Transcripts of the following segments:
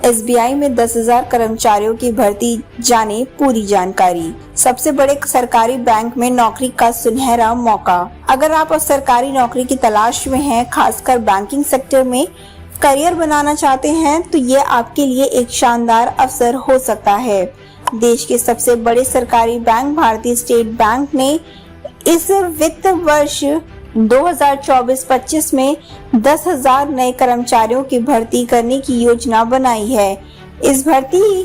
SBI में 10,000 कर्मचारियों की भर्ती, जाने पूरी जानकारी। सबसे बड़े सरकारी बैंक में नौकरी का सुनहरा मौका। अगर आप सरकारी नौकरी की तलाश में हैं, खासकर बैंकिंग सेक्टर में करियर बनाना चाहते हैं, तो ये आपके लिए एक शानदार अवसर हो सकता है। देश के सबसे बड़े सरकारी बैंक भारतीय स्टेट बैंक ने इस वित्त वर्ष 2024-25 में 10,000 नए कर्मचारियों की भर्ती करने की योजना बनाई है। इस भर्ती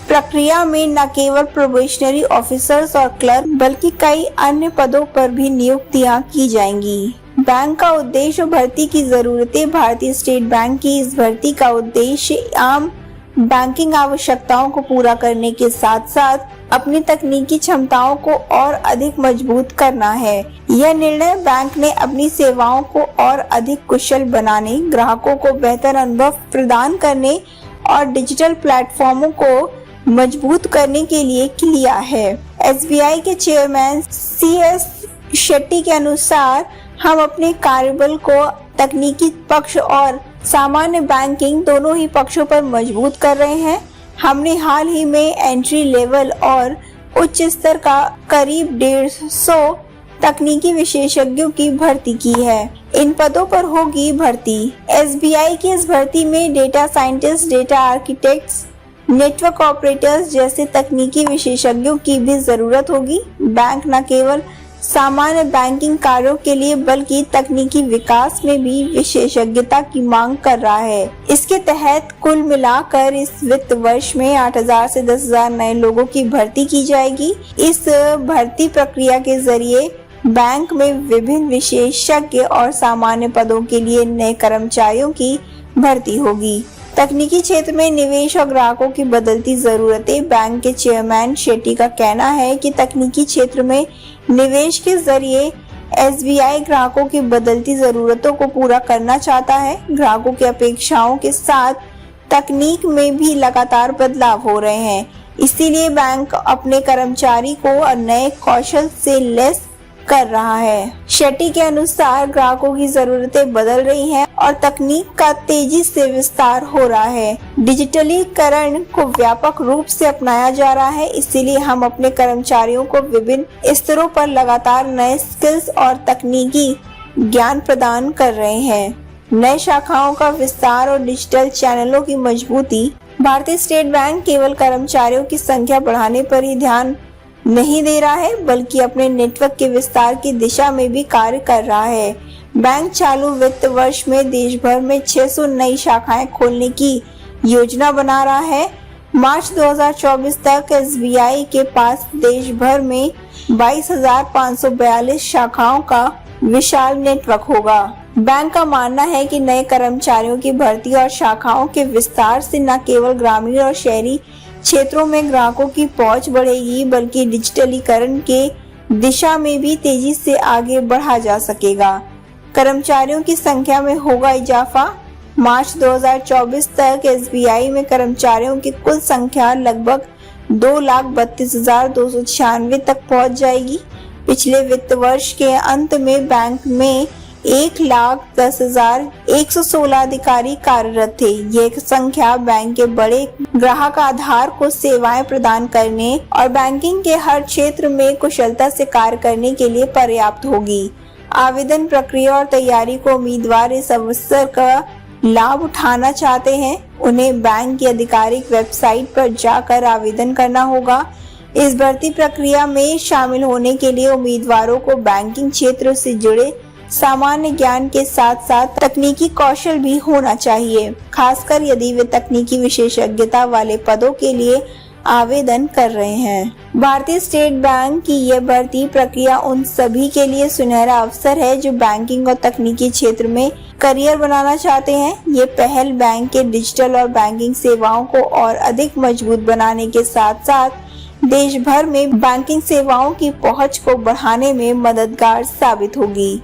प्रक्रिया में न केवल प्रोबेशनरी ऑफिसर्स और क्लर्क बल्कि कई अन्य पदों पर भी नियुक्तियां की जाएंगी। बैंक का उद्देश्य और भर्ती की जरूरतें। भारतीय स्टेट बैंक की इस भर्ती का उद्देश्य आम बैंकिंग आवश्यकताओं को पूरा करने के साथ साथ अपनी तकनीकी क्षमताओं को और अधिक मजबूत करना है। यह निर्णय बैंक ने अपनी सेवाओं को और अधिक कुशल बनाने, ग्राहकों को बेहतर अनुभव प्रदान करने और डिजिटल प्लेटफॉर्मों को मजबूत करने के लिए लिया है। एसबीआई के चेयरमैन CS शेट्टी के अनुसार, हम अपने कार्यबल को तकनीकी पक्ष और सामान्य बैंकिंग दोनों ही पक्षों पर मजबूत कर रहे हैं। हमने हाल ही में एंट्री लेवल और उच्च स्तर का करीब 150 तकनीकी विशेषज्ञों की भर्ती की है। इन पदों पर होगी भर्ती। एसबीआई की इस भर्ती में data scientist, data architects, network operators जैसे तकनीकी विशेषज्ञों की भी जरूरत होगी। बैंक न केवल सामान्य बैंकिंग कार्यों के लिए बल्कि तकनीकी विकास में भी विशेषज्ञता की मांग कर रहा है। इसके तहत कुल मिलाकर इस वित्त वर्ष में 8,000 से 10,000 नए लोगों की भर्ती की जाएगी। इस भर्ती प्रक्रिया के जरिए बैंक में विभिन्न विशेषज्ञ और सामान्य पदों के लिए नए कर्मचारियों की भर्ती होगी। तकनीकी क्षेत्र में निवेश और ग्राहकों की बदलती जरूरतें। बैंक के चेयरमैन शेट्टी का कहना है कि तकनीकी क्षेत्र में निवेश के जरिए एसबीआई ग्राहकों की बदलती जरूरतों को पूरा करना चाहता है। ग्राहकों की अपेक्षाओं के साथ तकनीक में भी लगातार बदलाव हो रहे हैं, इसीलिए बैंक अपने कर्मचारी को नए कौशल से लैस कर रहा है। शेट्टी के अनुसार ग्राहकों की जरूरतें बदल रही हैं और तकनीक का तेजी से विस्तार हो रहा है। डिजिटलीकरण को व्यापक रूप से अपनाया जा रहा है, इसीलिए हम अपने कर्मचारियों को विभिन्न स्तरों पर लगातार नए स्किल्स और तकनीकी ज्ञान प्रदान कर रहे हैं। नए शाखाओं का विस्तार और डिजिटल चैनलों की मजबूती। भारतीय स्टेट बैंक केवल कर्मचारियों की संख्या बढ़ाने पर ही ध्यान नहीं दे रहा है, बल्कि अपने नेटवर्क के विस्तार की दिशा में भी कार्य कर रहा है। बैंक चालू वित्त वर्ष में देश भर में 600 नई शाखाएं खोलने की योजना बना रहा है। मार्च 2024 तक एसबीआई के पास देश भर में 22,542 शाखाओं का विशाल नेटवर्क होगा। बैंक का मानना है कि नए कर्मचारियों की भर्ती और शाखाओं के विस्तार से न केवल ग्रामीण और शहरी क्षेत्रों में ग्राहकों की पहुंच बढ़ेगी, बल्कि डिजिटलीकरण के दिशा में भी तेजी से आगे बढ़ा जा सकेगा। कर्मचारियों की संख्या में होगा इजाफा। मार्च 2024 तक एसबीआई में कर्मचारियों की कुल संख्या लगभग 2,32,296 तक पहुंच जाएगी। पिछले वित्त वर्ष के अंत में बैंक में 1,10,116 अधिकारी कार्यरत थे। ये संख्या बैंक के बड़े ग्राहक आधार को सेवाएं प्रदान करने और बैंकिंग के हर क्षेत्र में कुशलता से कार्य करने के लिए पर्याप्त होगी। आवेदन प्रक्रिया और तैयारी को उम्मीदवार इस अवसर का लाभ उठाना चाहते हैं, उन्हें बैंक की आधिकारिक वेबसाइट पर जाकर आवेदन करना होगा। इस भर्ती प्रक्रिया में शामिल होने के लिए उम्मीदवारों को बैंकिंग क्षेत्र से जुड़े सामान्य ज्ञान के साथ साथ तकनीकी कौशल भी होना चाहिए, खासकर यदि वे तकनीकी विशेषज्ञता वाले पदों के लिए आवेदन कर रहे हैं। भारतीय स्टेट बैंक की यह भर्ती प्रक्रिया उन सभी के लिए सुनहरा अवसर है जो बैंकिंग और तकनीकी क्षेत्र में करियर बनाना चाहते हैं। ये पहल बैंक के डिजिटल और बैंकिंग सेवाओं को और अधिक मजबूत बनाने के साथ साथ देश भर में बैंकिंग सेवाओं की पहुंच को बढ़ाने में मददगार साबित होगी।